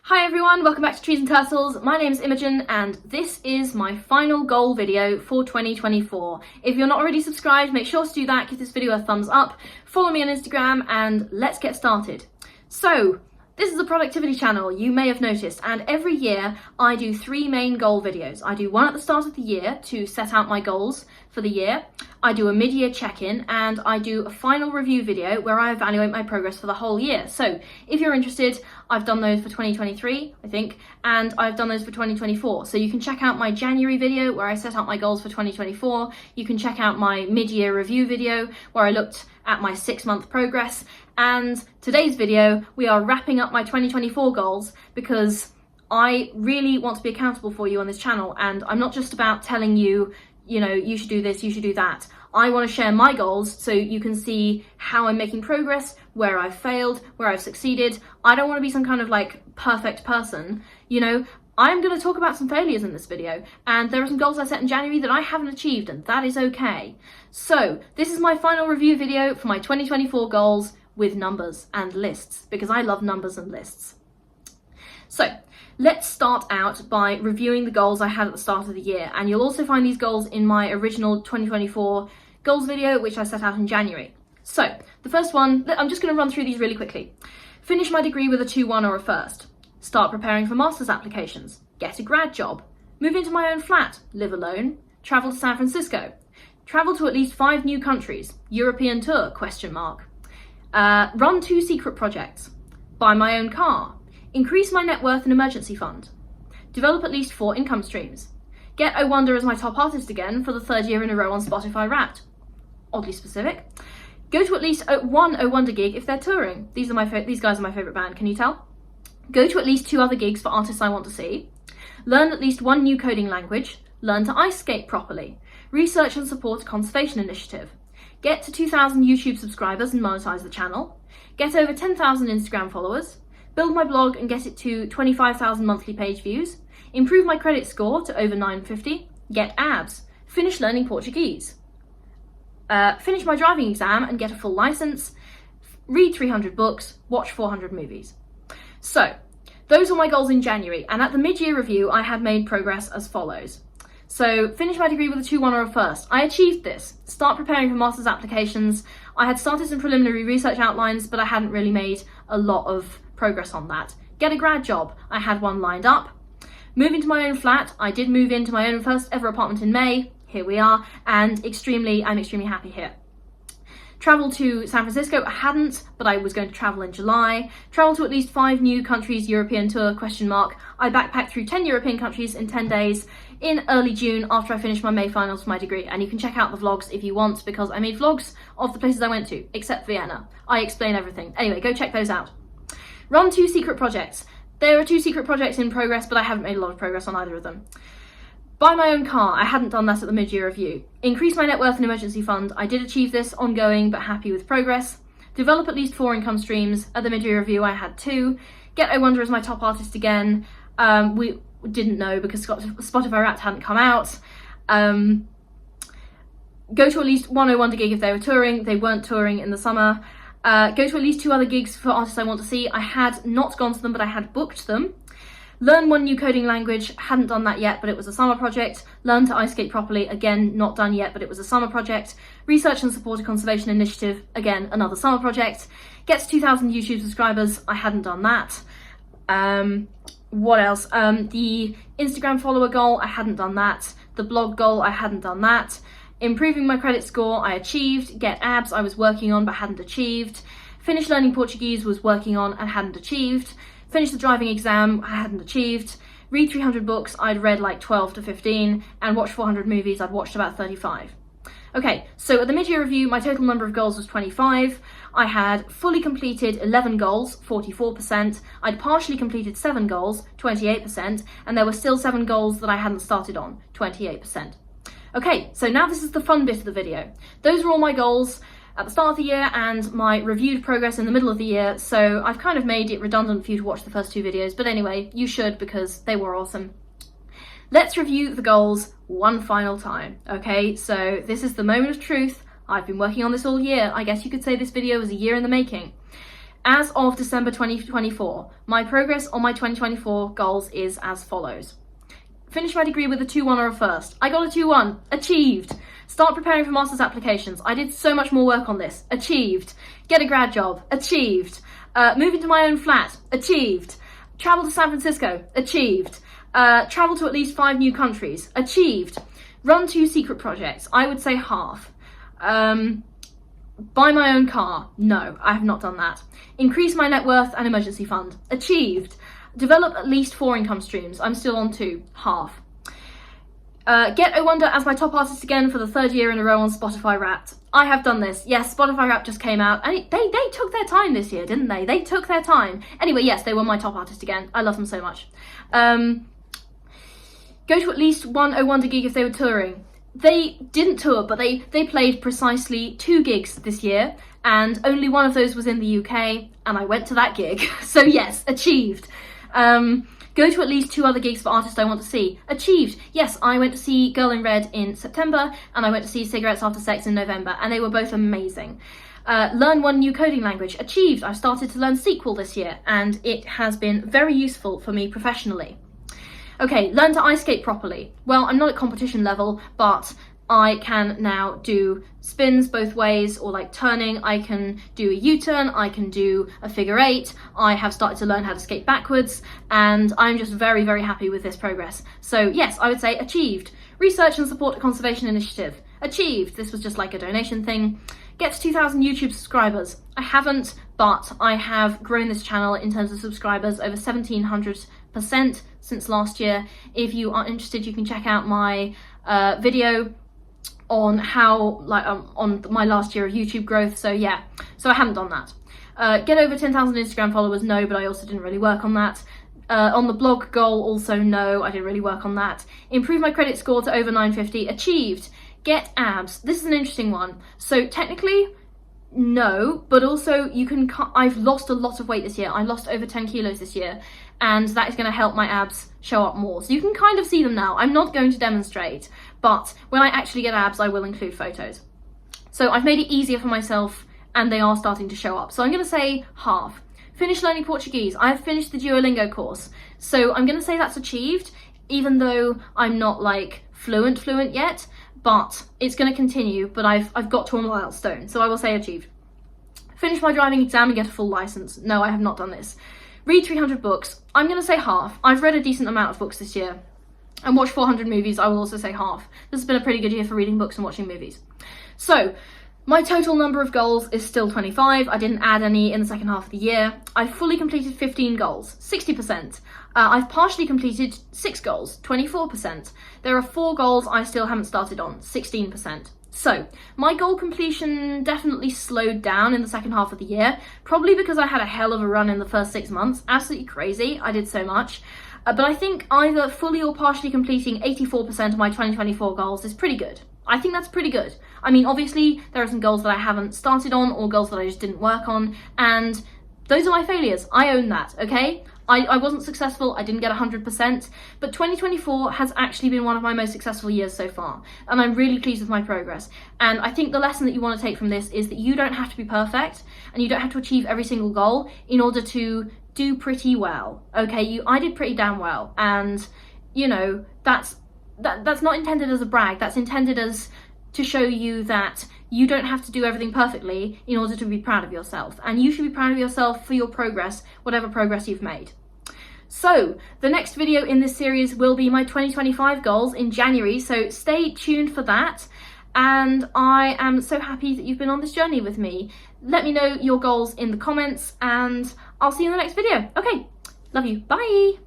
Hi everyone, welcome back to Trees and Turtles. My name's Imogen and this is my final goal video for 2024. If you're not already subscribed, make sure to do that, give this video a thumbs up, follow me on Instagram and let's get started. So, this is a productivity channel, you may have noticed, and every year I do 3 main goal videos. I do one at the start of the year to set out my goals for the year, I do a mid-year check-in, and I do a final review video where I evaluate my progress for the whole year. So if you're interested, I've done those for 2023, I think, and I've done those for 2024. So you can check out my January video where I set out my goals for 2024. You can check out my mid-year review video where I looked at my 6-month progress. And today's video, we are wrapping up my 2024 goals because I really want to be accountable for you on this channel. And I'm not just about telling you, you know, you should do this, you should do that. I want to share my goals so you can see how I'm making progress, where I've failed, where I've succeeded. I don't want to be some kind of like perfect person, you know. I'm going to talk about some failures in this video, and there are some goals I set in January that I haven't achieved, and that is okay. So this is my final review video for my 2024 goals with numbers and lists, because I love numbers and lists. So let's start out by reviewing the goals I had at the start of the year, and you'll also find these goals in my original 2024 goals video, which I set out in January. So the first one, I'm just going to run through these really quickly. Finish my degree with a 2-1 or a first. Start preparing for master's applications. Get a grad job. Move into my own flat. Live alone. Travel to San Francisco. Travel to at least 5 new countries. European tour, ? Run 2 secret projects. Buy my own car. Increase my net worth and emergency fund. Develop at least 4 income streams. Get Oh Wonder as my top artist again for the 3rd year in a row on Spotify Wrapped. Oddly specific. Go to at least one Oh Wonder gig if they're touring. These guys are my favourite band, can you tell? Go to at least 2 other gigs for artists I want to see. Learn at least 1 new coding language. Learn to ice skate properly. Research and support a conservation initiative. Get to 2,000 YouTube subscribers and monetize the channel. Get over 10,000 Instagram followers. Build my blog and get it to 25,000 monthly page views. Improve my credit score to over 950. Get abs. Finish learning Portuguese. Finish my driving exam and get a full license. Read 300 books. Watch 400 movies. So, those were my goals in January, and at the mid-year review, I had made progress as follows. So, finish my degree with a 2-1 or a first. I achieved this. Start preparing for master's applications. I had started some preliminary research outlines, but I hadn't really made a lot of progress on that. Get a grad job. I had one lined up. Move into my own flat. I did move into my own first ever apartment in May. Here we are, and I'm extremely happy here. Travel to San Francisco, I hadn't, but I was going to travel in July. Travel to at least 5 new countries, European tour, ? I backpacked through 10 European countries in 10 days in early June after I finished my May finals for my degree. And you can check out the vlogs if you want, because I made vlogs of the places I went to, except Vienna. I explain everything. Anyway, go check those out. Run 2 secret projects. There are 2 secret projects in progress, but I haven't made a lot of progress on either of them. Buy my own car. I hadn't done that at the mid-year review. Increase my net worth and emergency fund. I did achieve this, ongoing, but happy with progress. Develop at least 4 income streams. At the mid-year review, I had 2. Get Oh Wonder as my top artist again. We didn't know because Spotify Wrapped hadn't come out. Go to at least 1 Oh Wonder gig if they were touring. They weren't touring in the summer. Go to at least 2 other gigs for artists I want to see. I had not gone to them, but I had booked them. Learn 1 new coding language, hadn't done that yet, but it was a summer project. Learn to ice skate properly, again, not done yet, but it was a summer project. Research and support a conservation initiative, again, another summer project. Get to 2,000 YouTube subscribers, I hadn't done that. What else? The Instagram follower goal, I hadn't done that. The blog goal, I hadn't done that. Improving my credit score, I achieved. Get abs, I was working on but hadn't achieved. Finish learning Portuguese, was working on and hadn't achieved. Finish the driving exam, I hadn't achieved. Read 300 books, I'd read like 12 to 15. And watch 400 movies, I'd watched about 35. Okay, so at the mid-year review, my total number of goals was 25. I had fully completed 11 goals, 44%. I'd partially completed 7 goals, 28%. And there were still 7 goals that I hadn't started on, 28%. Okay, so now this is the fun bit of the video. Those are all my goals at the start of the year and my reviewed progress in the middle of the year, so I've kind of made it redundant for you to watch the first 2 videos, but anyway, you should because they were awesome. Let's review the goals one final time, okay? So this is the moment of truth. I've been working on this all year. I guess you could say this video was a year in the making. as of December 2024, my progress on my 2024 goals is as follows. Finish my degree with a 2-1 or a first. I got a 2-1. Achieved. Start preparing for master's applications. I did so much more work on this. Achieved. Get a grad job. Achieved. Move into my own flat. Achieved. Travel to San Francisco. Achieved. Travel to at least 5 new countries. Achieved. Run 2 secret projects. I would say half. Buy my own car. No, I have not done that. Increase my net worth and emergency fund. Achieved. Develop at least 4 income streams. I'm still on 2. Half. Get Owonder as my top artist again for the 3rd year in a row on Spotify Wrapped. I have done this. Yes, Spotify Wrapped just came out. And they took their time this year, didn't they? They took their time. Anyway, yes, they were my top artist again. I love them so much. Go to at least 1 Owonder gig if they were touring. They didn't tour, but they played precisely 2 gigs this year, and only one of those was in the UK, and I went to that gig. So yes, achieved. Go to at least 2 other gigs for artists I want to see. Achieved. Yes, I went to see Girl in Red in September, and I went to see Cigarettes After Sex in November, and they were both amazing. Learn 1 new coding language. Achieved. I've started to learn SQL this year, and it has been very useful for me professionally. Okay, learn to ice skate properly. Well, I'm not at competition level, but I can now do spins both ways, or like turning. I can do a U-turn, I can do a figure 8. I have started to learn how to skate backwards, and I'm just very, very happy with this progress. So yes, I would say achieved. Research and support a conservation initiative. Achieved. This was just like a donation thing. Get to 2,000 YouTube subscribers. I haven't, but I have grown this channel in terms of subscribers over 1,700% since last year. If you are interested, you can check out my video on how, on my last year of YouTube growth. So yeah, so I haven't done that. Get over 10,000 Instagram followers, no, but I also didn't really work on that. On the blog goal, also no, I didn't really work on that. Improve my credit score to over 950, achieved. Get abs. This is an interesting one. So technically, no, but also you can, I've lost a lot of weight this year. I lost over 10 kilos this year, and that is going to help my abs show up more. So you can kind of see them now. I'm not going to demonstrate, but when I actually get abs, I will include photos. So I've made it easier for myself, and they are starting to show up. So I'm going to say half. Finish learning Portuguese. I've finished the Duolingo course. So I'm going to say that's achieved, even though I'm not like fluent yet, but it's going to continue, but I've got to a milestone. So I will say achieved. Finish my driving exam and get a full license. No, I have not done this. Read 300 books. I'm going to say half. I've read a decent amount of books this year. And watched 400 movies. I will also say half. This has been a pretty good year for reading books and watching movies. So, my total number of goals is still 25. I didn't add any in the second half of the year. I've fully completed 15 goals, 60%. I've partially completed 6 goals, 24%. There are 4 goals I still haven't started on, 16%. So, my goal completion definitely slowed down in the second half of the year, probably because I had a hell of a run in the first 6 months. Absolutely crazy, I did so much. But I think either fully or partially completing 84% of my 2024 goals is pretty good. I think that's pretty good. I mean, obviously, there are some goals that I haven't started on, or goals that I just didn't work on, and those are my failures. I own that, okay? I wasn't successful, I didn't get 100%, but 2024 has actually been one of my most successful years so far, and I'm really pleased with my progress. And I think the lesson that you want to take from this is that you don't have to be perfect, and you don't have to achieve every single goal in order to do pretty well, okay? I did pretty damn well, and, you know, that's not intended as a brag, that's intended as to show you that you don't have to do everything perfectly in order to be proud of yourself. And you should be proud of yourself for your progress, whatever progress you've made. So, the next video in this series will be my 2025 goals in January, so stay tuned for that. And I am so happy that you've been on this journey with me. Let me know your goals in the comments, and I'll see you in the next video. Okay, love you, bye!